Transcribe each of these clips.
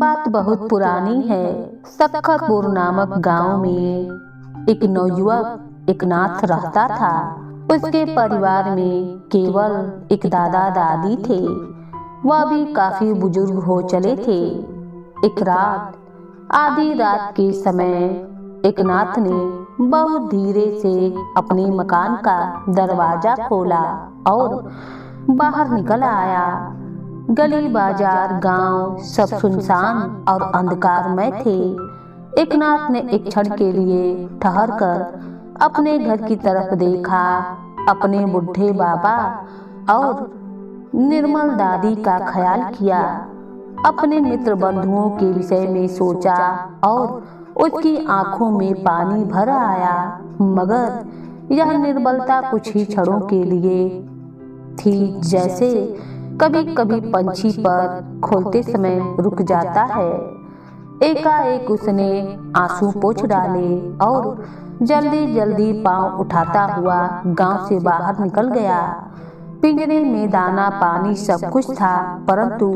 बात बहुत पुरानी है। सखरपुर नामक गांव में एक नवयुवक एकनाथ रहता था। उसके परिवार में केवल एक दादा दादी थे। वह भी काफी बुजुर्ग हो चले थे। एक रात, आधी रात के समय एकनाथ ने बहुत धीरे से अपने मकान का दरवाजा खोला और बाहर निकल आया। गली बाजार गांव सब सुनसान और अंधकारमय थे। एकनाथ ने एक क्षण के लिए ठहर कर अपने घर की तरफ देखा। अपने बुढ़े बाबा और निर्मल दादी का ख्याल किया। अपने मित्र बंधुओं के विषय में सोचा और उसकी आंखों में पानी भर आया। मगर यह निर्बलता कुछ ही क्षणों के लिए थी, जैसे कभी कभी पंछी पर खोलते समय रुक जाता है। एकाएक उसने आंसू पोंछ डाले और जल्दी जल्दी पांव उठाता हुआ गांव से बाहर निकल गया। पिंजरे में दाना पानी सब कुछ था, परंतु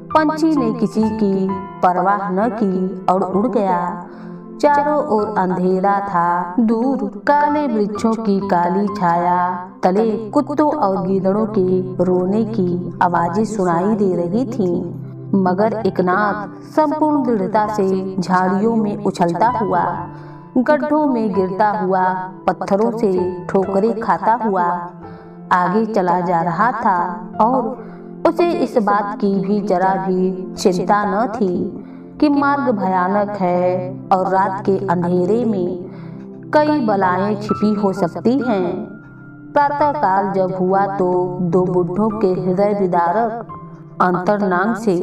पंछी ने किसी की परवाह न की और उड़ गया। चारों ओर अंधेरा था। दूर काले वृक्षों की काली छाया तले कुत्तों और गीदड़ों के रोने की आवाजें सुनाई दे रही थीं। मगर एकनाथ संपूर्ण दृढ़ता से झाड़ियों में उछलता हुआ, गड्ढों में गिरता हुआ, पत्थरों से ठोकरें खाता हुआ आगे चला जा रहा था और उसे इस बात की भी जरा भी चिंता न थी कि मार्ग भयानक है और रात के अंधेरे में कई बलाएं छिपी हो सकती हैं। प्रातःकाल जब हुआ तो दो बुढ़ों के हृदय विदारक अंतर्नाद से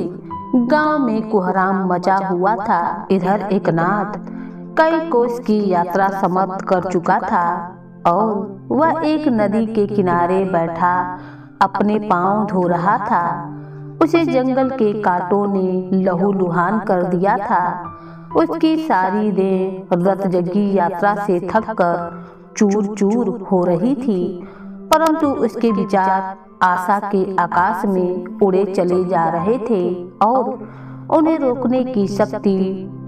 गांव में कोहराम मचा हुआ था। इधर एकनाथ कई कोस की यात्रा समाप्त कर चुका था और वह एक नदी के किनारे बैठा अपने पांव धो रहा था। उसे जंगल के कांटों ने लहूलुहान कर दिया था। उसकी सारी देह रतजगी यात्रा से थककर चूर चूर हो रही थी, परंतु उसके विचार आशा के आकाश में उड़े चले जा रहे थे और उन्हें रोकने की शक्ति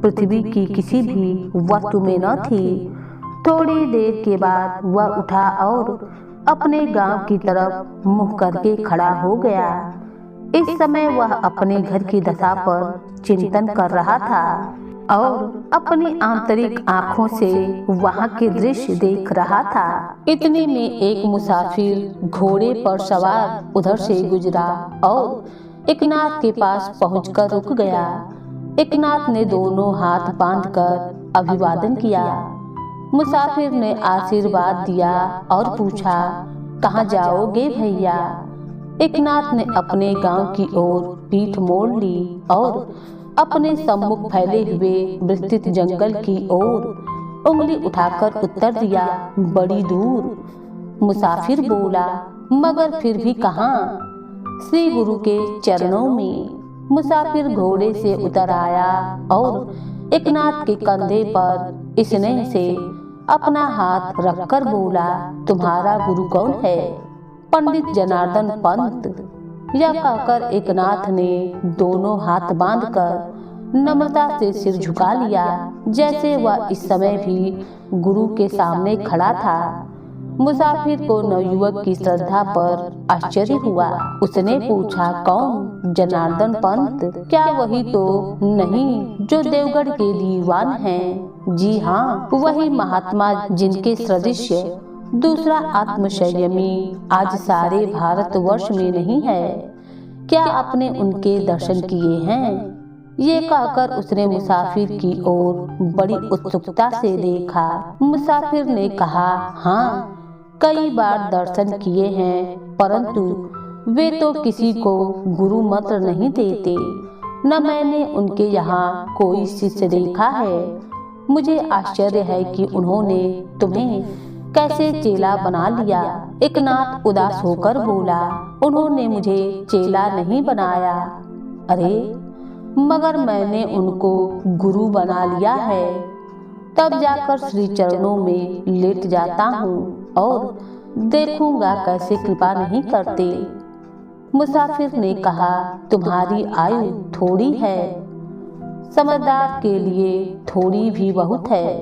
पृथ्वी की किसी भी वस्तु में न थी। थोड़ी देर के बाद वह उठा और अपने गांव की तरफ मुंह करके खड़ा हो गया। इस समय वह अपने घर की दशा पर चिंतन कर रहा था और अपनी आंतरिक आंखों से वहां के दृश्य देख रहा था। इतने में एक मुसाफिर घोड़े पर सवार उधर से गुजरा और एकनाथ के पास पहुंचकर रुक गया। एकनाथ ने दोनों हाथ बांधकर अभिवादन किया। मुसाफिर ने आशीर्वाद दिया और पूछा, कहाँ जाओगे भैया? एकनाथ ने अपने गांव की ओर पीठ मोड़ ली और अपने सम्मुख फैले हुए विस्तृत जंगल की ओर उंगली उठाकर उत्तर दिया, बड़ी दूर। मुसाफिर बोला, मगर फिर भी कहाँ? श्री गुरु के चरणों में। मुसाफिर घोड़े से उतर आया और एकनाथ के कंधे पर स्नेह से अपना हाथ रखकर बोला, तुम्हारा गुरु कौन है? पंडित जनार्दन पंत। यह कहकर एकनाथ ने दोनों हाथ बांधकर नम्रता से सिर झुका लिया, जैसे वह इस समय भी गुरु के सामने खड़ा था। मुसाफिर को नवयुवक की श्रद्धा पर आश्चर्य हुआ। उसने पूछा, कौन? जनार्दन पंत? क्या वही तो नहीं जो देवगढ़ के दीवान हैं? जी हाँ, वही महात्मा जिनके सदृश दूसरा आत्मसंयमी आज सारे भारतवर्ष में नहीं है। क्या आपने उनके दर्शन किए हैं? ये कहकर उसने मुसाफिर की ओर बड़ी उत्सुकता से देखा। मुसाफिर ने कहा, हाँ, कई बार दर्शन किए हैं, परंतु वे तो किसी को गुरु मंत्र नहीं देते। न मैंने उनके यहाँ कोई शिष्य देखा है। मुझे आश्चर्य है कि उन्होंने तुम्हें कैसे चेला बना लिया। एकनाथ उदास होकर बोला, उन्होंने मुझे चेला नहीं बनाया। अरे, मगर मैंने उनको गुरु बना लिया है। तब जाकर श्री चरणों में लेट जाता हूँ और देखूंगा कैसे कृपा नहीं करते। मुसाफिर ने कहा, तुम्हारी आयु थोड़ी है, समझदार के लिए थोड़ी भी बहुत है।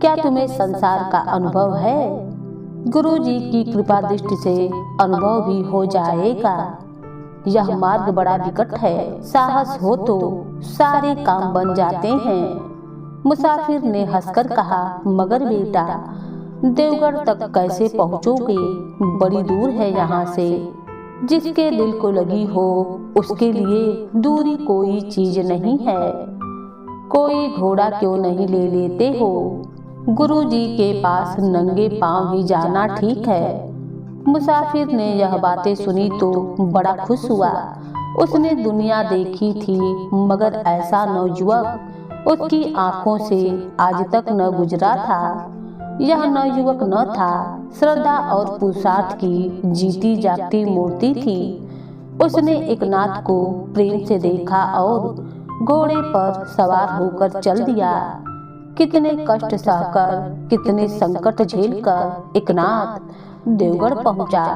क्या तुम्हें संसार का अनुभव है? गुरु जी की कृपा दृष्टि से अनुभव भी हो जाएगा। यह मार्ग बड़ा विकट है, साहस हो तो सारे काम बन जाते हैं। मुसाफिर ने हंसकर कहा, मगर बेटा, देवगढ़ तक कैसे पहुँचोगे? बड़ी दूर है यहाँ से। जिसके दिल को लगी हो उसके लिए दूरी कोई चीज नहीं है। कोई घोड़ा क्यों नहीं ले लेते हो? गुरु जी के पास नंगे पांव ही जाना ठीक है। मुसाफिर ने यह बातें सुनी तो बड़ा खुश हुआ। उसने दुनिया देखी थी, मगर ऐसा नवयुवक उसकी आंखों से आज तक न गुजरा था। यह नवयुवक न था, श्रद्धा और पुरुषार्थ की जीती जागती मूर्ति थी। उसने एक नाथ को प्रेम से देखा और घोड़े पर सवार होकर चल दिया। कितने कष्ट सहकर, कितने संकट झेलकर एक नाथ देवगढ़ पहुंचा,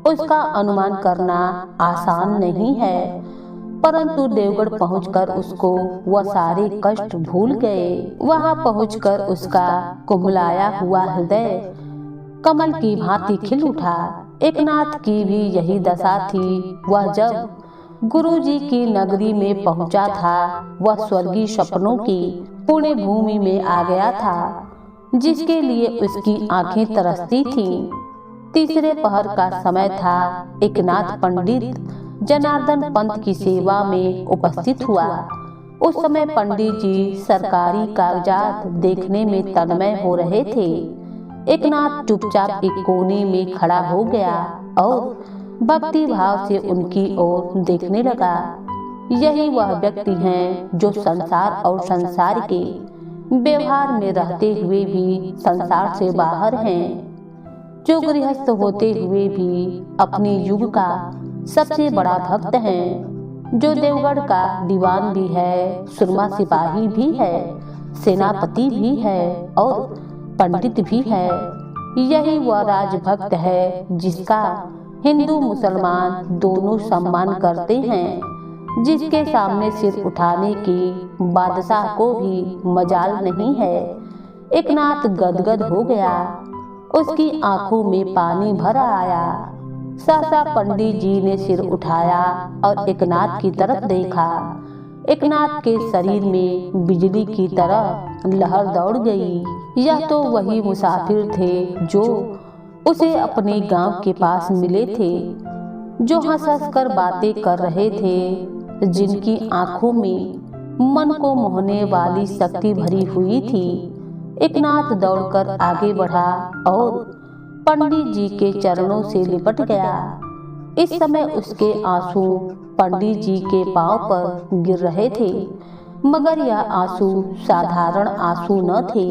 उसका अनुमान करना आसान नहीं है। परंतु देवगढ़ पहुंचकर उसको वह सारे कष्ट भूल गए। वहां पहुंचकर उसका कुम्हलाया हुआ हृदय कमल की भांति खिल उठा। एक नाथ की भी यही दशा थी। वह जब गुरु जी की नगरी में पहुंचा था, वह स्वर्गीय सपनों की पुण्य भूमि में आ गया था, जिसके लिए उसकी आंखें तरसती थीं। तीसरे पहर का समय था। एक नाथ पंडित जनार्दन पंत की सेवा में उपस्थित हुआ। उस समय पंडित जी सरकारी कागजात देखने में तन्मय हो रहे थे। एक नाथ चुपचाप एक कोने में खड़ा हो गया और भक्ति भाव से उनकी ओर देखने लगा। यही वह व्यक्ति हैं जो संसार और संसार के व्यवहार में रहते हुए भी संसार से बाहर हैं, जो गृहस्थ होते हुए भी अपने युग का सबसे बड़ा भक्त हैं, जो देवगढ़ का दीवान भी है, सुरमा सिपाही भी है, सेनापति भी है और पंडित भी है। यही वह राजभक्त है जिसका हिंदू मुसलमान दोनों सम्मान करते हैं, जिसके सामने सिर उठाने की बादशाह को भी मजाल नहीं है। एक नाथ गदगद हो गया, उसकी आंखों में पानी भर आया। सहसा पंडित जी ने सिर उठाया और एकनाथ की तरफ देखा। एकनाथ के शरीर में बिजली की तरह लहर दौड़ गई। यह तो वही मुसाफिर थे जो उसे अपने गांव के पास मिले थे, जो हंस कर बातें कर रहे थे, जिनकी आंखों में मन को मोहने वाली शक्ति भरी हुई थी। एकनाथ दौड़कर आगे बढ़ा और पंडित जी के चरणों से लिपट गया। इस समय उसके आंसू पंडित जी के पांव पर गिर रहे थे, मगर यह आंसू साधारण आंसू न थे।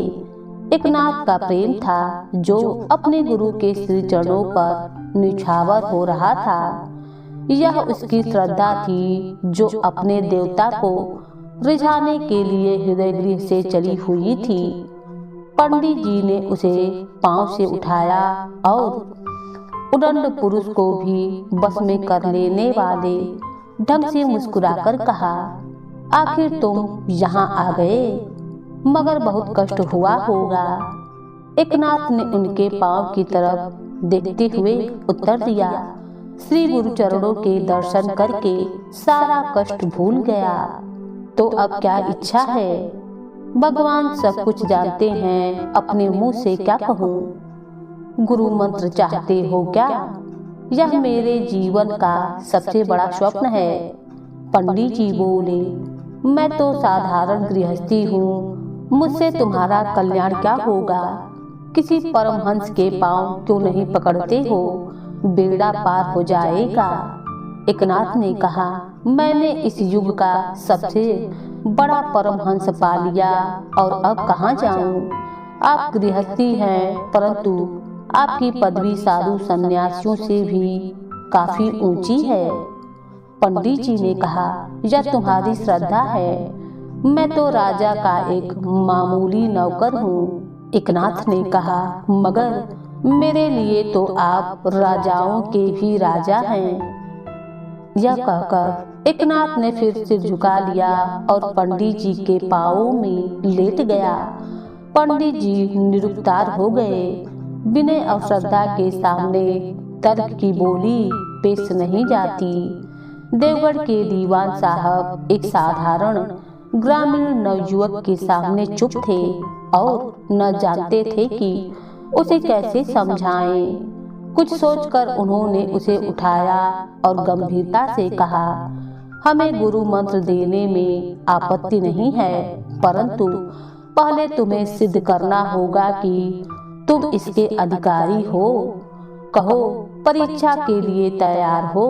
एकनाथ का प्रेम था जो अपने गुरु के श्री चरणों पर निछावर हो रहा था। यह उसकी श्रद्धा थी जो अपने देवता को रिझाने के लिए हृदय गृह से चली हुई थी। पंडित जी ने उसे पांव से उठाया और उदंड पुरुष को भी बस में कर लेने वाले ढंग से मुस्कुराकर कहा, आखिर तुम यहाँ आ गए, मगर बहुत कष्ट हुआ होगा। एकनाथ ने उनके पांव की तरफ देखते हुए उत्तर दिया, श्री गुरु चरणों के दर्शन करके सारा कष्ट भूल गया। तो अब क्या इच्छा है? भगवान सब कुछ जानते हैं, अपने मुंह से क्या कहूँ? गुरु मंत्र चाहते हो क्या? यह मेरे जीवन का सबसे बड़ा स्वप्न है। पंडित जी बोले, मैं तो साधारण गृहस्थी हूँ, मुझसे तुम्हारा कल्याण क्या होगा? किसी परमहंस के पांव क्यों नहीं पकड़ते हो? बेड़ा पार हो जाएगा। एकनाथ ने कहा, मैंने इस युग का सबसे बड़ा परमहंस पा लिया और अब कहाँ जाऊं? आप गृहस्थी हैं, परंतु आपकी पदवी साधु सन्यासियों से भी काफी ऊंची है। पंडित जी ने कहा, यह तुम्हारी श्रद्धा है, मैं तो राजा का एक मामूली नौकर हूँ। एकनाथ ने कहा, मगर मेरे लिए तो आप राजाओं के भी राजा हैं। यह कहकर एकनाथ ने फिर सिर झुका लिया और पंडित जी के पांवों में लेट गया। पंडित जी निरुत्तर हो गए। विनय और श्रद्धा के सामने तर्क की बोली पेश नहीं जाती। देवगढ़ के दीवान साहब एक साधारण ग्रामीण नवयुवक के सामने चुप थे और न जानते थे कि उसे कैसे समझाएं। कुछ सोचकर उन्होंने उसे उठाया और गंभीरता से कहा, हमें गुरु मंत्र देने में आपत्ति नहीं है, परंतु पहले तुम्हें सिद्ध करना होगा कि तुम इसके अधिकारी हो। कहो, परीक्षा के लिए तैयार हो?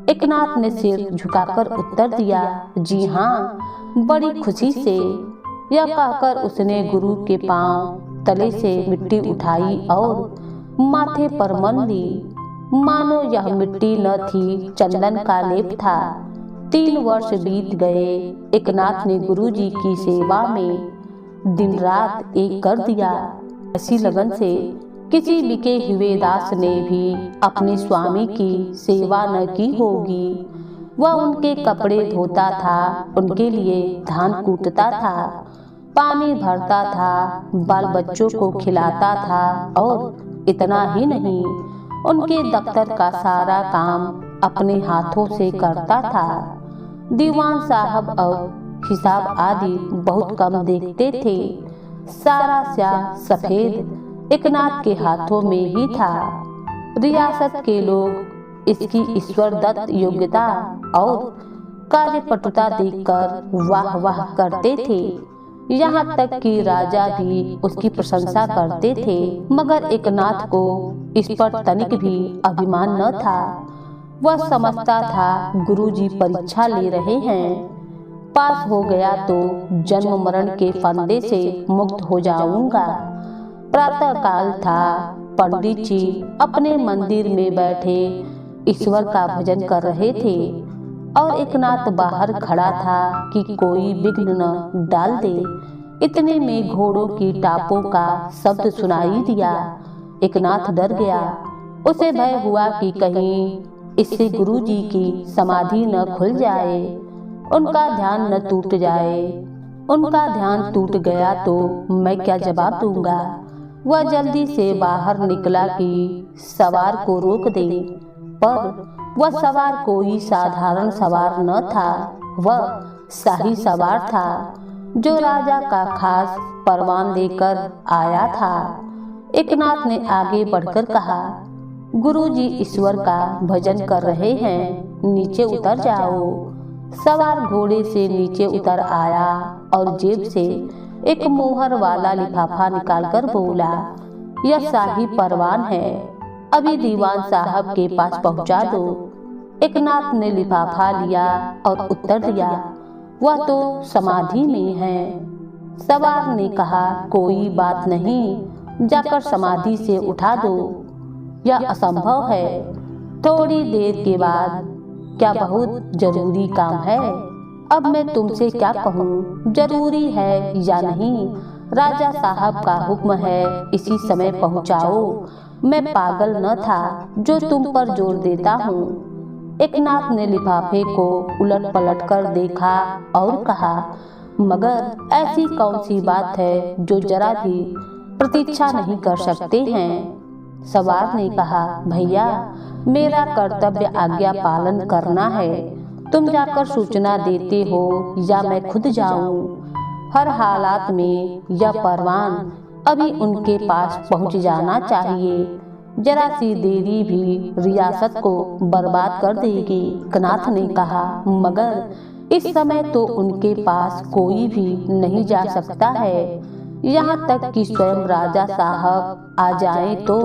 एकनाथ ने सिर झुकाकर उत्तर दिया, जी हाँ, बड़ी खुशी से। यह कहकर उसने गुरु के पांव तले से मिट्टी उठाई और माथे पर मन ली, मानो यह मिट्टी न थी, चंदन का लेप था। 3 वर्ष बीत गए। एकनाथ ने गुरुजी की सेवा में दिन रात एक कर दिया। ऐसी लगन से किसी बिके हुए दास ने भी अपने स्वामी की सेवा न की होगी। वह उनके कपड़े धोता था, उनके लिए धान कूटता था, पानी भरता था, बाल बच्चों को खिलाता था और इतना ही नहीं, उनके दफ्तर का सारा काम अपने हाथों से करता था। दीवान साहब अब हिसाब आदि बहुत कम देखते थे। सारा स्याह सफेद एकनाथ के हाथों में ही था। रियासत के लोग इसकी ईश्वर दत्त योग्यता और कार्यपटुता देखकर वाह वाह करते थे। यहाँ तक कि राजा भी उसकी प्रशंसा करते थे, मगर एकनाथ को इस पर तनिक भी अभिमान न था। वह समझता था गुरुजी परीक्षा ले रहे हैं, पास हो गया तो जन्म मरण के फंदे से मुक्त हो जाऊंगा। प्रातः काल था। पंडित जी अपने मंदिर में बैठे ईश्वर का भजन कर रहे थे और एकनाथ बाहर खड़ा था कि कोई विघ्न न डाल दे। इतने में घोड़ों की टापों का शब्द सुनाई दिया। एकनाथ डर गया। उसे भय हुआ कि कहीं इससे गुरुजी की समाधि न खुल जाए, उनका ध्यान न टूट जाए। उनका ध्यान टूट गया तो मैं क्या जवाब दूंगा। वह जल्दी से बाहर निकला कि सवार को रोक दे, पर वह सवार कोई साधारण सवार न था। वह शाही सवार था जो राजा का खास परवान लेकर आया था। एकनाथ ने आगे बढ़कर कहा, गुरुजी ईश्वर का भजन कर रहे हैं, नीचे उतर जाओ। सवार घोड़े से नीचे उतर आया और जेब से एक मोहर वाला लिफाफा निकालकर बोला, यह शाही परवान है, अभी दीवान साहब के पास पहुंचा दो। एकनाथ ने लिफाफा लिया और उत्तर दिया, वह तो समाधि में है। सवार ने कहा, कोई बात नहीं, जाकर समाधि से उठा दो। यह असंभव है। थोड़ी देर के बाद, क्या बहुत जरूरी काम है? अब मैं तुमसे क्या कहूँ, जरूरी है या नहीं? राजा साहब का हुक्म है, इसी समय पहुँचाओ। मैं पागल न था जो तुम पर जोर देता हूँ। एकनाथ ने लिफाफे को उलट पलट कर देखा और कहा, मगर ऐसी कौन सी बात है जो जरा भी प्रतीक्षा नहीं कर सकते हैं? सवार ने कहा, भैया, मेरा कर्तव्य आज्ञा पालन करना है। तुम जाकर सूचना देते हो या मैं खुद जाऊं? हर हालात में यह परवान अभी उनके पास पहुंच जाना चाहिए। जरा सी देरी भी रियासत को बर्बाद कर देगी। एकनाथ ने कहा, मगर इस समय तो उनके पास कोई भी नहीं जा सकता है। यहाँ तक कि स्वयं राजा साहब आ जाए तो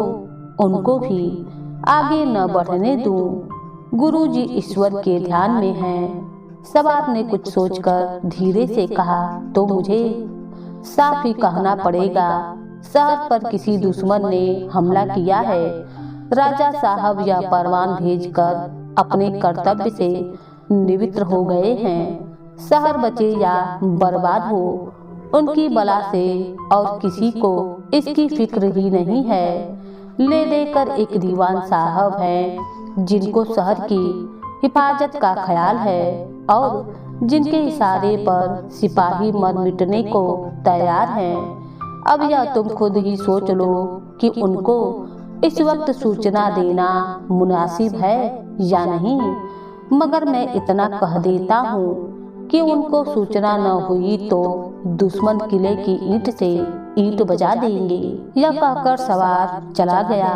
उनको भी आगे न बढ़ने दूं। गुरुजी ईश्वर के ध्यान में हैं। सवार ने कुछ सोचकर धीरे से कहा, तो मुझे साफ ही कहना पड़ेगा, शहर पर किसी दुश्मन ने हमला किया है। राजा साहब यह परवान भेजकर अपने कर्तव्य से निवृत्त हो गए हैं। शहर बचे या बर्बाद हो, उनकी बला से और किसी को इसकी फिक्र ही नहीं है। ले देकर एक दीवान साहब हैं जिनको शहर की हिफाजत का ख्याल है और जिनके इशारे पर सिपाही मर मिटने को तैयार हैं। अब यह तुम खुद ही सोच लो कि उनको इस वक्त सूचना देना मुनासिब है या नहीं। मगर मैं इतना कह देता हूँ कि उनको सूचना न हुई तो दुश्मन किले की ईंट से ईंट बजा देंगे। यह कहकर सवार चला गया,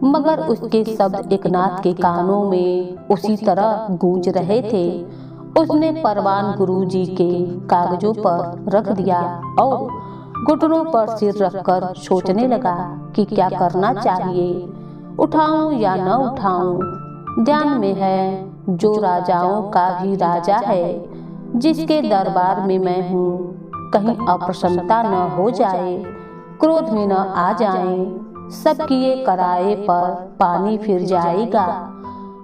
मगर उसके शब्द एकनाथ के कानों में उसी तरह गूंज रहे थे। उसने परवान गुरुजी के कागजों पर रख दिया और घुटनों पर सिर रखकर सोचने लगा कि क्या करना चाहिए, उठाऊं या न उठाऊं। ध्यान में है जो राजाओं का भी राजा है, जिसके दरबार में मैं हूँ, कहीं अप्रसन्नता न हो जाए, क्रोध में न आ जाए, सब किए कराए पर पानी फिर जाएगा।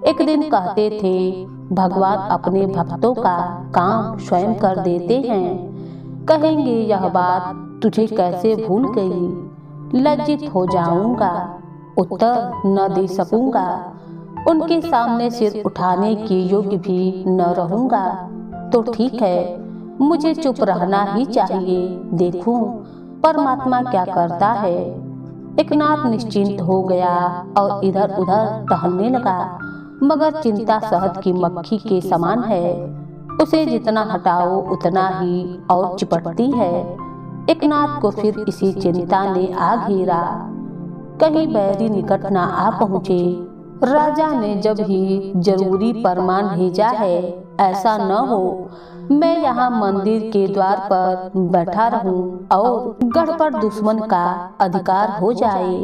एक दिन कहते थे भगवान अपने भक्तों का काम स्वयं कर देते हैं। कहेंगे यह बात तुझे कैसे भूल गई, लज्जित हो जाऊंगा, उत्तर न दे सकूंगा, उनके सामने सिर उठाने के योग्य भी न रहूंगा। तो ठीक है, मुझे चुप रहना ही चाहिए, देखूं परमात्मा क्या करता है। एकनाथ निश्चिंत हो गया और इधर उधर टहलने लगा, मगर चिंता शहद की मक्खी के समान है, उसे जितना हटाओ उतना ही और चिपटती है। एकनाथ को फिर इसी चिंता ने आ घेरा, कहीं बैरी निकट न आ पहुँचे। राजा ने जब ही जरूरी फरमान भेजा है, ऐसा न हो मैं यहाँ मंदिर के द्वार पर बैठा रहूं और गढ़ पर दुश्मन का अधिकार हो जाए।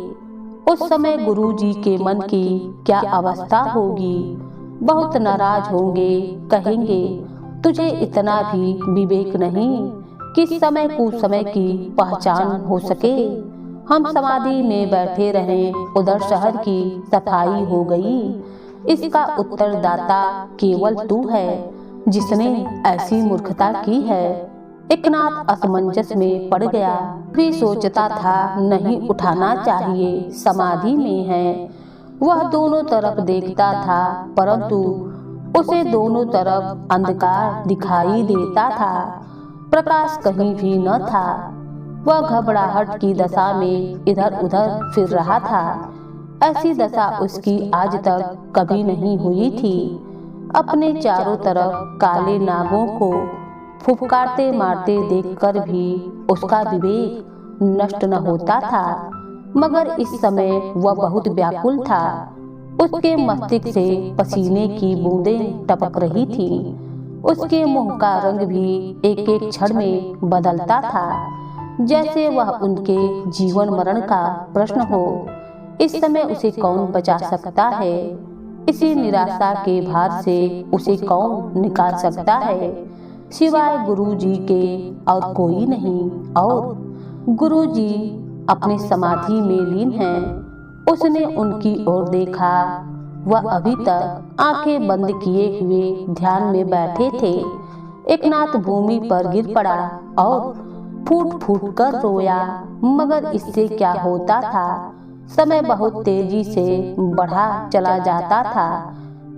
उस समय गुरुजी के मन की क्या अवस्था होगी, बहुत नाराज होंगे, कहेंगे तुझे इतना भी विवेक नहीं कि समय कुसमय की पहचान हो सके। हम समाधि में बैठे रहें, उधर शहर की सफाई हो गई, इसका उत्तरदाता केवल तू है जिसने ऐसी मूर्खता की है। एकनाथ असमंजस में पड़ गया, भी सोचता था नहीं उठाना चाहिए, समाधि में है। वह दोनों तरफ देखता था, परंतु उसे दोनों तरफ अंधकार दिखाई देता था, प्रकाश कहीं भी न था। वह घबराहट की दशा में इधर उधर फिर रहा था। ऐसी दशा उसकी आज तक कभी नहीं हुई थी। अपने चारों तरफ काले नागों को फुफकारते मारते देखकर भी उसका विवेक नष्ट न होता था, मगर इस समय वह बहुत व्याकुल था। उसके मस्तिष्क से पसीने की बूंदें टपक रही थी। उसके मुंह का रंग भी एक एक क्षण में बदलता था, जैसे वह उनके जीवन मरण का प्रश्न हो। इस समय उसे कौन बचा सकता है, इसी निराशा के भार से उसे कौन निकाल सकता है, सिवाय गुरुजी के और कोई नहीं। और गुरुजी अपने समाधि में लीन हैं। उसने उनकी ओर देखा, वह अभी तक आंखें बंद किए हुए ध्यान में बैठे थे। एकनाथ भूमि पर गिर पड़ा और फूट फूट कर रोया, मगर इससे क्या होता था, समय बहुत तेजी से बढ़ा चला जाता था।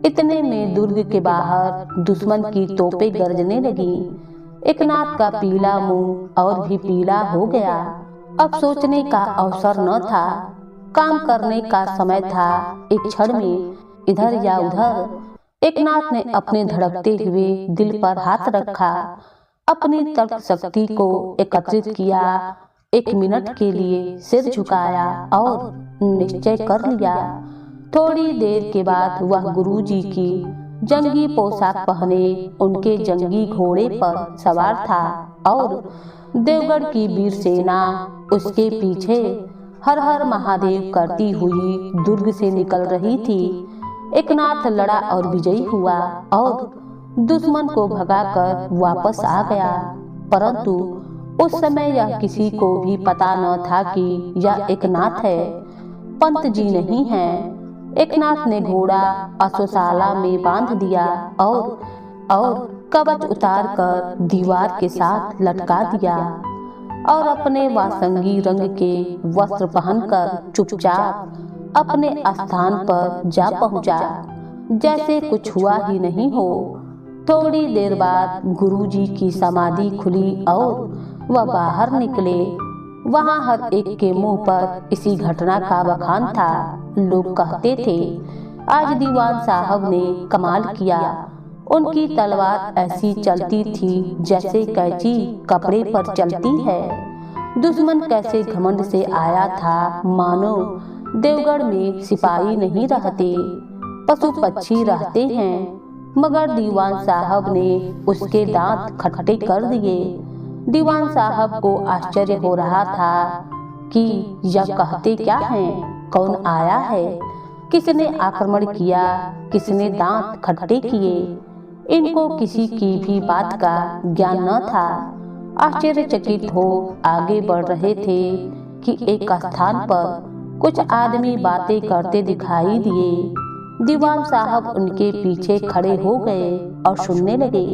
इतने में दुर्ग के बाहर दुश्मन की तोपें गरजने लगी। एकनाथ का पीला मुंह और भी पीला हो गया। अब सोचने का अवसर न था, काम करने का समय था। एक क्षण में इधर या उधर एकनाथ ने अपने धड़कते हुए दिल पर हाथ रखा, अपनी तर्क शक्ति को एकत्रित किया, एक मिनट के लिए सिर झुकाया और निश्चय कर लिया। थोड़ी देर के बाद वह गुरुजी की जंगी पोशाक पहने उनके जंगी घोड़े पर सवार था और देवगढ़ की वीर सेना उसके पीछे हर हर महादेव करती हुई दुर्ग से निकल रही थी। एकनाथ लड़ा और विजयी हुआ और दुश्मन को भगाकर वापस आ गया, परंतु उस समय यह किसी को भी पता न था कि यह एकनाथ है, पंत जी नहीं है। एकनाथ ने घोड़ा अश्वशाला में बांध दिया और कवच उतार कर दीवार के साथ लटका दिया और अपने वासंगी रंग के वस्त्र पहनकर चुपचाप अपने स्थान पर जा पहुंचा। जैसे कुछ हुआ ही नहीं हो। थोड़ी देर बाद गुरुजी की समाधि खुली और वह बाहर निकले। वहां हर एक के मुंह पर इसी घटना का बखान था। लोग कहते थे, आज दीवान साहब ने कमाल किया। उनकी तलवार ऐसी चलती थी जैसे कैंची कपड़े पर चलती है। दुश्मन कैसे घमंड से आया था, मानो देवगढ़ में सिपाही नहीं रहते, पशु पक्षी रहते हैं। मगर दीवान साहब ने उसके दांत खट्टे कर दिए। दीवान साहब को आश्चर्य हो रहा था कि यह कहते क्या हैं, कौन आया है, किसने आक्रमण किया, किसने दांत खट्टे किए। इनको किसी की भी बात का ज्ञान न था। आश्चर्यचकित हो आगे बढ़ रहे थे कि एक स्थान पर कुछ आदमी बातें करते दिखाई दिए। दीवान साहब उनके पीछे खड़े हो गए और सुनने लगे।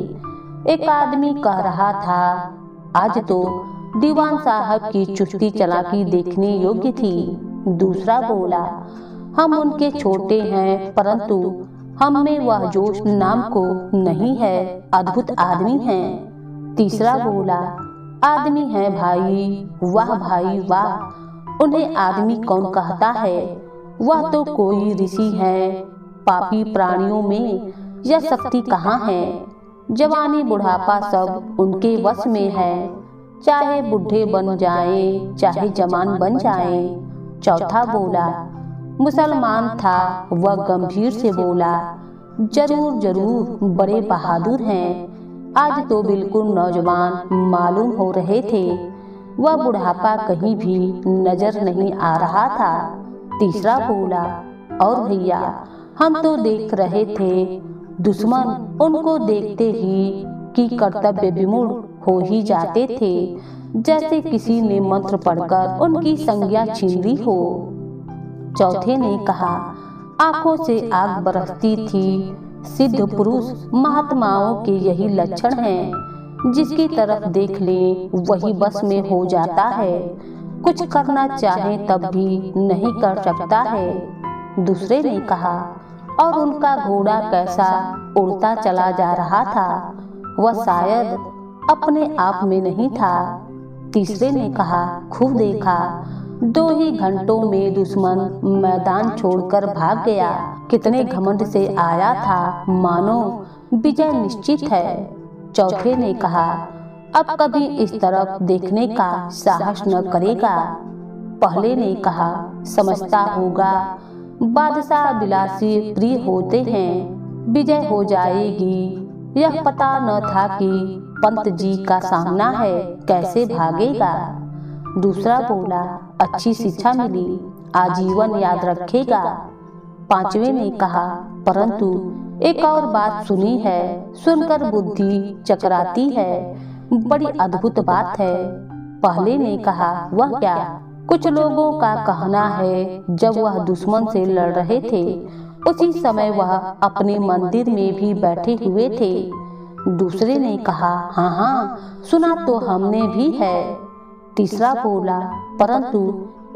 एक आदमी कह रहा था, आज तो दीवान साहब की चुस्ती चालाकी देखने योग्य थी। दूसरा बोला, हम उनके छोटे हैं, परंतु हम में वह जोश नाम को नहीं है, अद्भुत आदमी हैं। तीसरा बोला, आदमी है भाई, वाह भाई वाह। उन्हें आदमी कौन कहता है, वह तो कोई ऋषि है। पापी प्राणियों में यह शक्ति कहाँ है। जवानी बुढ़ापा सब उनके वश में है, चाहे बूढ़े बन जाएं, चाहे जवान बन जाएं। चौथा बोला, मुसलमान था, वह गंभीर से बोला, जरूर जरूर बड़े बहादुर हैं। आज तो बिल्कुल नौजवान मालूम हो रहे थे, वह बुढ़ापा कहीं भी नजर नहीं आ रहा था। तीसरा बोला, और भैया हम तो देख रहे थे, दुश्मन उनको देखते ही कि कर्तव्य विमूढ़ हो ही जाते थे, जैसे किसी ने मंत्र पढ़कर उनकी संज्ञा छीन ली हो। चौथे ने कहा, आंखों से आग बरसती थी। सिद्ध पुरुष महात्माओं के यही लक्षण हैं, जिसकी तरफ देख ले वही बस में हो जाता है, कुछ करना चाहे तब भी नहीं कर सकता है। दूसरे ने कहा, और उनका घोड़ा कैसा उड़ता चला जा रहा था, वह शायद अपने आप में नहीं था। तीसरे ने कहा, खूब देखा, 2 ही घंटों में दुश्मन मैदान छोड़कर भाग गया। कितने घमंड से आया था, मानो विजय निश्चित है। चौथे ने कहा, अब कभी इस तरफ देखने का साहस न करेगा। पहले ने कहा, समझता होगा बादशाह विलासी प्रिय होते हैं, विजय हो जाएगी। यह पता न था कि पंत जी का सामना है, कैसे भागेगा। दूसरा बोला, अच्छी शिक्षा मिली, आजीवन याद रखेगा। पांचवे ने कहा, परंतु एक और बात सुनी है, सुनकर बुद्धि चकराती है, बड़ी अद्भुत बात है। पहले ने कहा, वह क्या? कुछ लोगों का कहना है, जब वह दुश्मन से लड़ रहे थे, उसी समय वह अपने मंदिर में भी बैठे हुए थे। दूसरे ने कहा, हाँ हाँ, सुना तो हमने भी है। तीसरा बोला, परंतु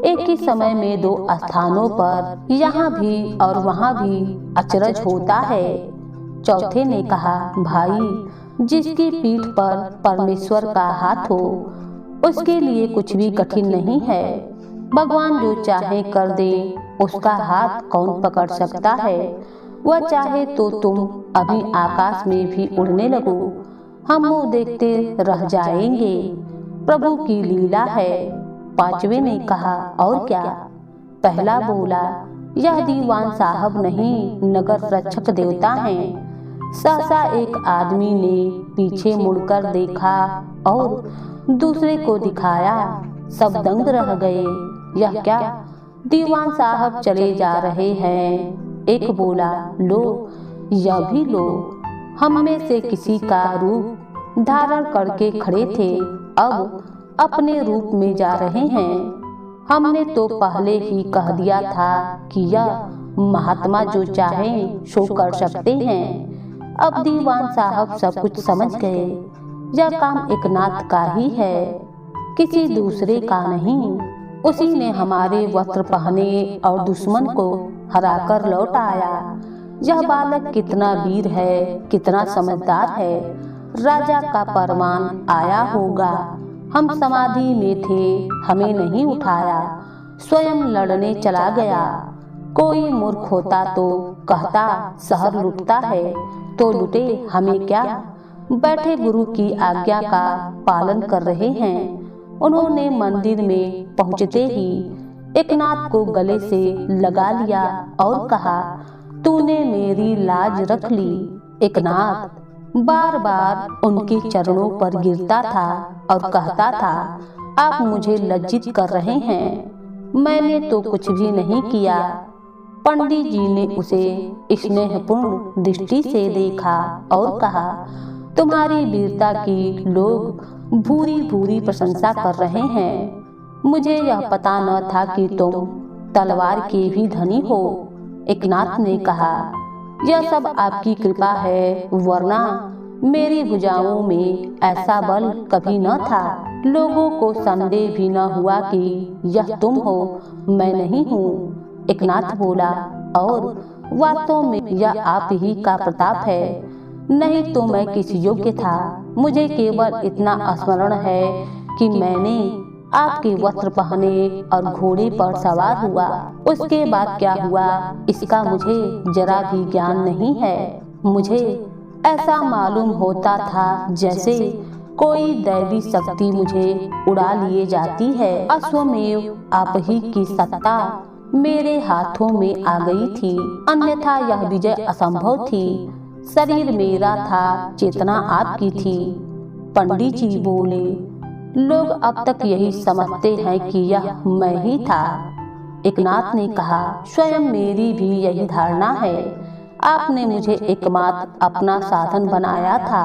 एक ही समय में 2 स्थानों पर, यहाँ भी और वहाँ भी अचरज होता है। चौथे ने कहा, भाई, जिसकी पीठ पर परमेश्वर का हाथ हो, उसके लिए कुछ भी कठिन नहीं है। भगवान जो चाहे कर दे, उसका हाथ कौन पकड़ सकता है। वह चाहे तो तुम अभी आकाश में भी उड़ने लगो, हम मुँह देखते रह जाएंगे। प्रभु की लीला है। पांचवे ने कहा, और क्या? पहला बोला, यह दीवान साहब नहीं, नगर रक्षक देवता हैं। सहसा एक आदमी ने पीछे मुड़कर देखा और दूसरे को दिखाया, सब दंग रह गए। यह क्या? दीवान साहब चले जा रहे हैं। एक बोला, लो, यह भी लो। हम में से किसी का रूप धारण करके खड़े थे, अब अपने रूप में जा रहे हैं। हमने तो पहले ही कह दिया था कि यह महात्मा जो चाहें सो कर सकते हैं। अब दीवान साहब सब कुछ समझ गए। यह काम एक नाथ का ही है, किसी दूसरे का नहीं। उसी ने हमारे वस्त्र पहने और दुश्मन को हराकर लौट आया। यह बालक कितना वीर है, कितना समझदार है। राजा का फरमान आया होगा। हम समाधि में थे, हमें नहीं उठाया, स्वयं लड़ने चला गया। कोई मूर्ख होता तो कहता शहर लुटता है, तो लुटे हमें क्या। बैठे गुरु की आज्ञा का पालन कर रहे हैं। उन्होंने मंदिर में पहुंचते ही एकनाथ को गले से लगा लिया और कहा, तूने मेरी लाज रख ली। एकनाथ बार बार उनके चरणों पर गिरता था और कहता था, आप मुझे लज्जित कर रहे हैं, मैंने तो कुछ भी नहीं किया। पंडित जी ने उसे स्नेहपूर्ण दृष्टि से देखा और कहा, तुम्हारी वीरता की लोग भूरी भूरी प्रशंसा कर रहे हैं। मुझे यह पता न था कि तुम तलवार के भी धनी हो। एकनाथ ने कहा, यह सब आपकी कृपा है, वरना मेरी भुजाओं में ऐसा बल कभी न था। लोगों को संदेह भी न हुआ कि यह तुम हो, मैं नहीं हूँ। एकनाथ बोला, और वास्तव में यह आप ही का प्रताप है, नहीं तो मैं किस योग्य था। मुझे केवल इतना स्मरण है कि मैंने आपके वस्त्र पहने और घोड़े पर सवार हुआ। उसके बाद क्या हुआ इसका मुझे जरा भी ज्ञान नहीं है। मुझे ऐसा मालूम होता था जैसे कोई दैवी शक्ति मुझे उड़ा लिए जाती है। अश्वमेव आप ही की सत्ता मेरे हाथों में आ गई थी, अन्यथा यह विजय असंभव थी। शरीर मेरा था, चेतना आपकी थी। पंडित जी बोले, लोग अब तक यही समझते हैं कि यह मैं ही था। एकनाथ ने कहा, स्वयं मेरी भी यही धारणा है। आपने मुझे एकमात्र अपना साधन बनाया था।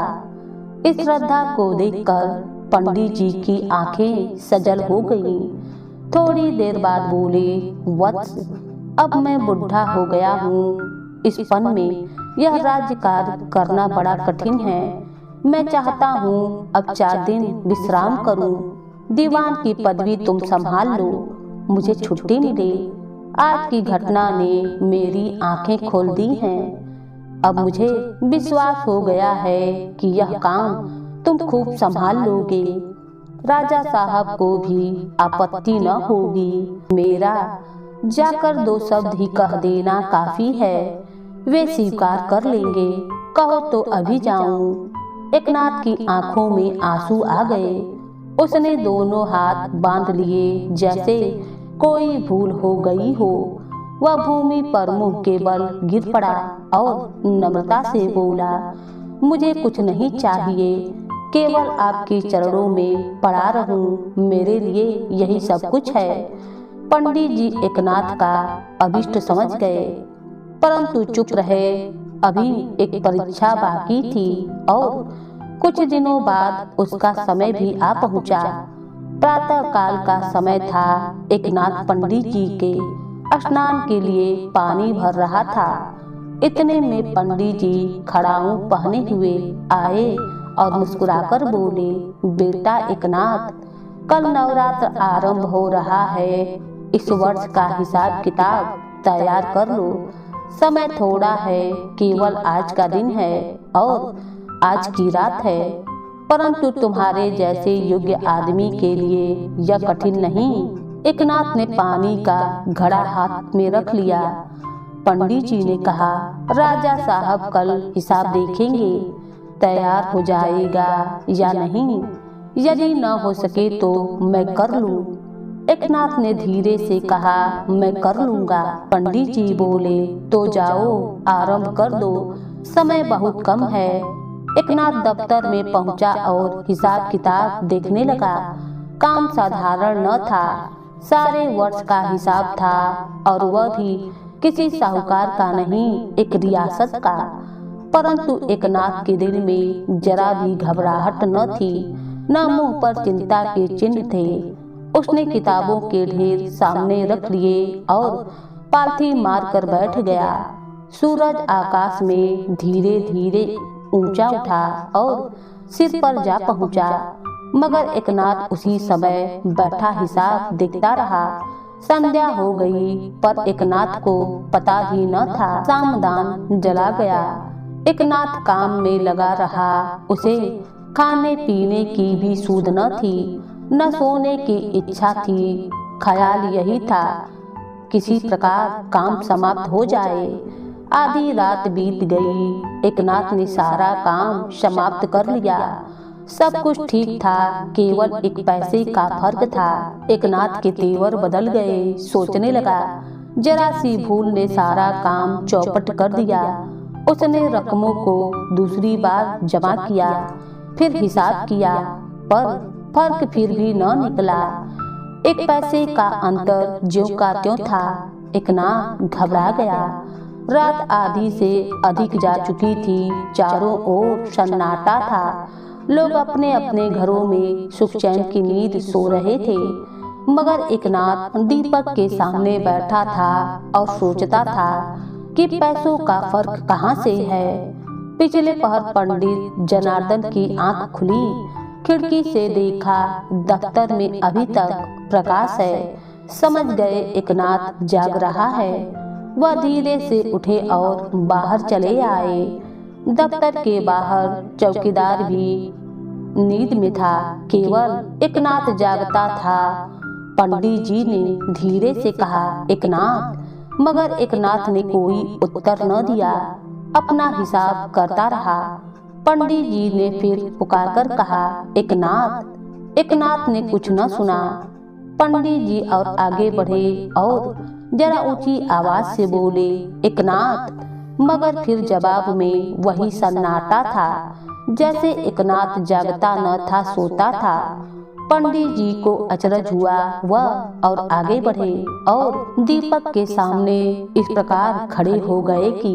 इस श्रद्धा को देखकर पंडित जी की आंखें सजल हो गईं। थोड़ी देर बाद बोले, वत्स, अब मैं बुढ़ा हो गया हूँ। इस पन में यह राज्य कार्य करना बड़ा कठिन है। मैं चाहता हूँ अब 4 दिन विश्राम करूँ। दीवान की पदवी तुम संभाल लो, मुझे छुट्टी मिले। आज की घटना ने मेरी आंखें खोल दी हैं। अब मुझे विश्वास हो गया है कि यह काम तुम खूब संभाल लोगे। राजा साहब को भी आपत्ति न होगी। मेरा जाकर 2 शब्द ही कह देना काफी है, वे स्वीकार कर लेंगे। कहो तो अभी जाऊं। एकनाथ की आंखों में आंसू आ गए। उसने दोनों हाथ बांध लिए जैसे कोई भूल हो गई हो। वह भूमि पर मुंह के बल गिर पड़ा और नम्रता से बोला, मुझे कुछ नहीं चाहिए, केवल आपके चरणों में पड़ा रहूं। मेरे लिए यही सब कुछ है। पंडित जी एकनाथ का अभिष्ट समझ गए, परंतु चुप रहे। अभी एक परीक्षा बाकी थी और कुछ दिनों बाद उसका समय भी आ पहुंचा। प्रातः काल का समय था। एकनाथ पंडित जी के स्नान के लिए पानी भर रहा था। इतने में पंडित जी खड़ाऊ पहने हुए आए और मुस्कुराकर बोले, बेटा एकनाथ, कल नवरात्र आरंभ हो रहा है। इस वर्ष का हिसाब किताब तैयार कर लो। समय थोड़ा है, केवल आज का दिन है और आज की रात है, परंतु तुम्हारे जैसे योग्य आदमी के लिए यह कठिन नहीं। एकनाथ ने पानी का घड़ा हाथ में रख लिया। पंडित जी ने कहा, राजा साहब कल हिसाब देखेंगे, तैयार हो जाएगा या नहीं। यदि न हो सके तो मैं कर लूं। एकनाथ ने धीरे से कहा, मैं कर लूंगा। पंडित जी बोले, तो जाओ आरंभ कर दो, समय बहुत कम है। एकनाथ दफ्तर में पहुंचा और हिसाब किताब देखने लगा। काम साधारण न था, सारे वर्ष का हिसाब था और वह भी किसी साहूकार का नहीं, एक रियासत का। परंतु एकनाथ के दिल में जरा भी घबराहट न थी, न मुंह पर चिंता के चिन्ह थे। उसने किताबों के ढेर सामने रख लिए और पालथी मारकर बैठ गया। सूरज आकाश में धीरे धीरे ऊंचा उठा और सिर पर जा पहुंचा, मगर एकनाथ उसी समय बैठा हिसाब देखता रहा। संध्या हो गई, पर एकनाथ को पता भी न था। सामदान जला गया। एकनाथ काम में लगा रहा। उसे खाने पीने की भी सूध न थी, न सोने की इच्छा थी। ख्याल यही था, किसी प्रकार काम समाप्त हो जाए। आधी रात बीत गई। एकनाथ ने सारा काम समाप्त कर लिया। सब कुछ ठीक था, केवल एक पैसे का फर्क था। एकनाथ के तेवर बदल गए। सोचने लगा, जरा सी भूल ने सारा काम चौपट कर दिया। उसने रकमों को दूसरी बार जमा किया, फिर हिसाब किया, पर फर्क फिर भी न निकला। एक पैसे का अंतर ज्यों का त्यों था। एकनाथ घबरा गया। रात आधी से अधिक जा चुकी थी। चारों ओर सन्नाटा था। लोग अपने अपने घरों में सुख चैन की नींद सो रहे थे, मगर एकनाथ दीपक के सामने बैठा था और सोचता था कि पैसों का फर्क कहाँ से है। पिछले पहर पंडित जनार्दन की आंख खुली। खिड़की से देखा, दफ्तर में अभी तक प्रकाश है। समझ गए एकनाथ जाग रहा है। वह धीरे से उठे और बाहर चले आए। दफ्तर के बाहर चौकीदार भी नींद में था, केवल एकनाथ जागता था। पंडित जी ने धीरे से कहा, एकनाथ। मगर एकनाथ ने कोई उत्तर न दिया, अपना हिसाब करता रहा। पंडित जी ने फिर पुकारकर कहा, एकनाथ। एकनाथ ने कुछ न सुना। पंडित जी और आगे बढ़े और जरा ऊंची आवाज से बोले, एकनाथ। मगर फिर जवाब में वही सन्नाटा था, जैसे एकनाथ जागता न था, सोता था। पंडित जी को अचरज हुआ। वह और आगे बढ़े और दीपक के सामने इस प्रकार खड़े हो गए कि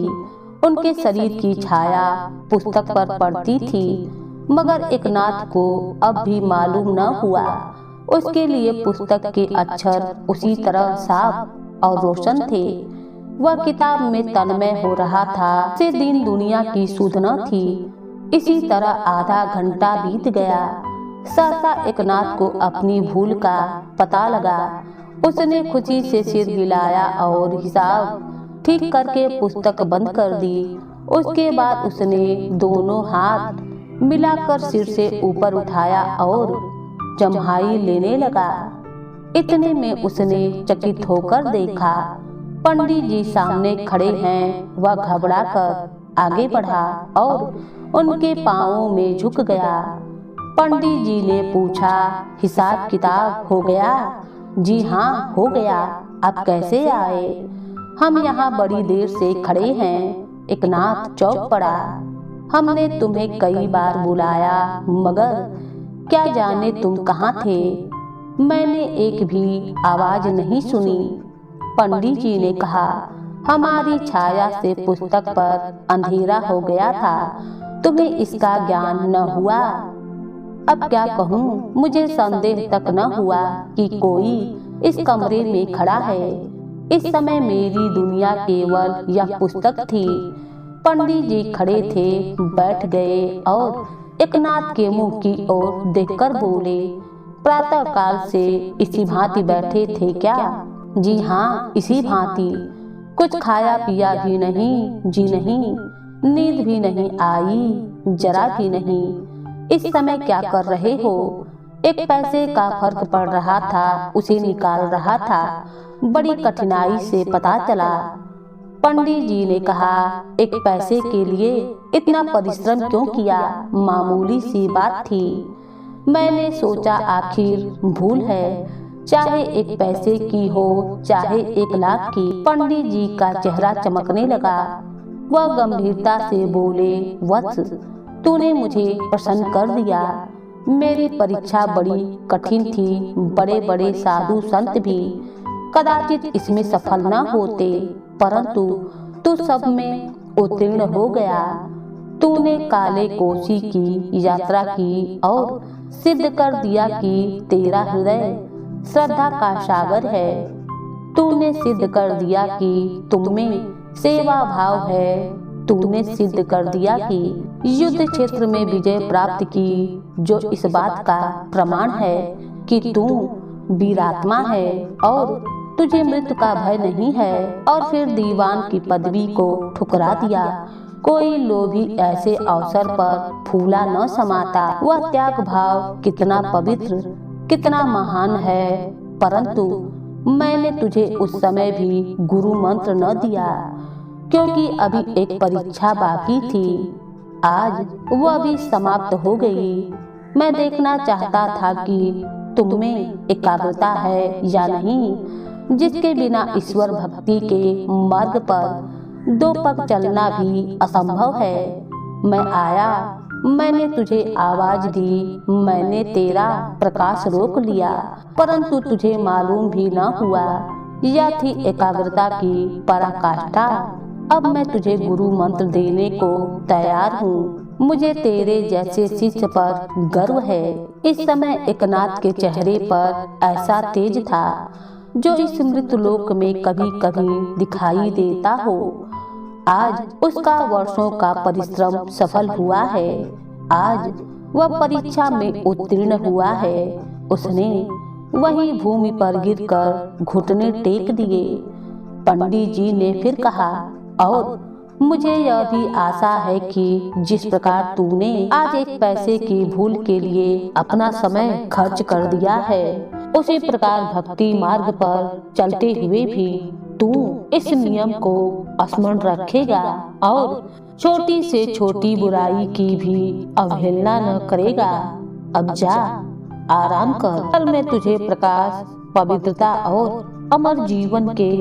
उनके शरीर की छाया पुस्तक पर पड़ती थी, मगर एकनाथ को अब भी मालूम न हुआ। उसके लिए पुस्तक के अक्षर उसी तरह साफ और रोशन थे। वह किताब में तन्मय हो रहा था। से दिन दुनिया की सुध न थी। इसी तरह आधा घंटा बीत गया। सहसा एकनाथ को अपनी भूल का पता लगा। उसने खुशी से सिर हिलाया और हिसाब ठीक करके पुस्तक बंद कर दी। उसके बाद उसने दोनों हाथ मिलाकर सिर से ऊपर उठाया और जम्हाई लेने लगा। इतने में उसने चकित होकर देखा, पंडित जी सामने खड़े हैं। वह घबरा कर आगे बढ़ा और उनके पांवों में झुक गया। पंडित जी ने पूछा, हिसाब किताब हो गया? जी हाँ, हो गया। आप कैसे आए? हम यहाँ बड़ी देर से खड़े हैं। एकनाथ चौंक पड़ा। हमने तुम्हें कई बार बुलाया, मगर क्या जाने तुम कहाँ थे। मैंने एक भी आवाज नहीं सुनी। पंडित जी ने कहा, हमारी छाया से पुस्तक पर अंधेरा हो गया था, तुम्हें इसका ज्ञान न हुआ। अब क्या कहूँ, मुझे संदेह तक न हुआ कि कोई इस कमरे में खड़ा है। इस समय मेरी दुनिया केवल यह पुस्तक थी। पंडित जी खड़े थे, बैठ गए और एकनाथ के मुंह की ओर देखकर बोले, प्रातः काल से इसी भांति बैठे थे क्या? जी हाँ, इसी भांति। कुछ खाया पिया भी नहीं, जी नहीं, नींद भी नहीं आई, जरा भी नहीं। इस समय क्या कर रहे हो? एक पैसे का फर्क पड़ रहा था, उसे निकाल रहा था। बड़ी कठिनाई से पता चला। पंडित जी ने कहा, एक पैसे के लिए इतना परिश्रम क्यों किया? मामूली सी बात थी। मैंने सोचा आखिर भूल है, चाहे एक पैसे की हो चाहे 1 लाख की। पंडित जी का चेहरा चमकने लगा। वह गंभीरता से बोले, वत्स, तूने मुझे प्रसन्न कर दिया। मेरी परीक्षा बड़ी कठिन थी। बड़े बड़े साधु संत भी कदाचित इसमें सफल न होते, परंतु तू सब में उत्तीर्ण हो गया। तूने काले कोसी की यात्रा की और सिद्ध कर दिया कि तेरा हृदय श्रद्धा का सागर है। तूने सिद्ध कर दिया कि तुममें सेवा भाव है। तूने सिद्ध कर दिया कि युद्ध क्षेत्र में विजय प्राप्त की, जो इस बात का प्रमाण है कि तू वीरात्मा है और तुझे मृत्यु का भय नहीं है। और फिर दीवान की पदवी को ठुकरा दिया। कोई लोभी ऐसे अवसर पर फूला न समाता। वह त्याग भाव कितना पवित्र, कितना महान है। परंतु मैंने तुझे उस समय भी गुरु मंत्र न दिया, क्योंकि अभी एक परीक्षा बाकी थी। आज वह भी समाप्त हो गई। मैं देखना चाहता था कि तुम में एकाग्रता है या नहीं, जिसके बिना ईश्वर भक्ति के मार्ग पर 2 पग चलना भी असंभव है। मैं आया, मैंने तुझे आवाज दी, मैंने तेरा प्रकाश रोक लिया, परंतु तुझे मालूम भी न हुआ। यह थी एकाग्रता की पराकाष्ठा। अब मैं तुझे गुरु मंत्र देने को तैयार हूँ। मुझे तेरे जैसे शिष्य पर गर्व है। इस समय एकनाथ के चेहरे पर ऐसा तेज था जो इस मृतलोक में कभी कभी दिखाई देता हो। आज उसका वर्षों का परिश्रम सफल हुआ है। आज वह परीक्षा में उत्तीर्ण हुआ है। उसने वही भूमि पर गिरकर घुटने टेक दिए। पंडित जी ने फिर कहा, और मुझे यह भी आशा है कि जिस प्रकार तूने आज एक पैसे की भूल के लिए अपना समय खर्च कर दिया है, उसी प्रकार भक्ति मार्ग पर चलते हुए भी तू इस नियम को स्मरण रखेगा और छोटी से छोटी बुराई की भी अवहेलना न करेगा। अब जा, आराम कर। कल मैं तुझे प्रकाश, पवित्रता और अमर जीवन के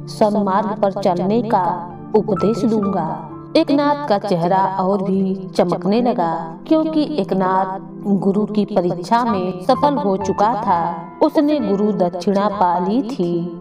सन्मार्ग पर चलने का उपदेश दूंगा। एकनाथ का चेहरा और भी चमकने लगा, क्योंकि एकनाथ गुरु की परीक्षा में सफल हो चुका था। उसने गुरु दक्षिणा पा ली थी।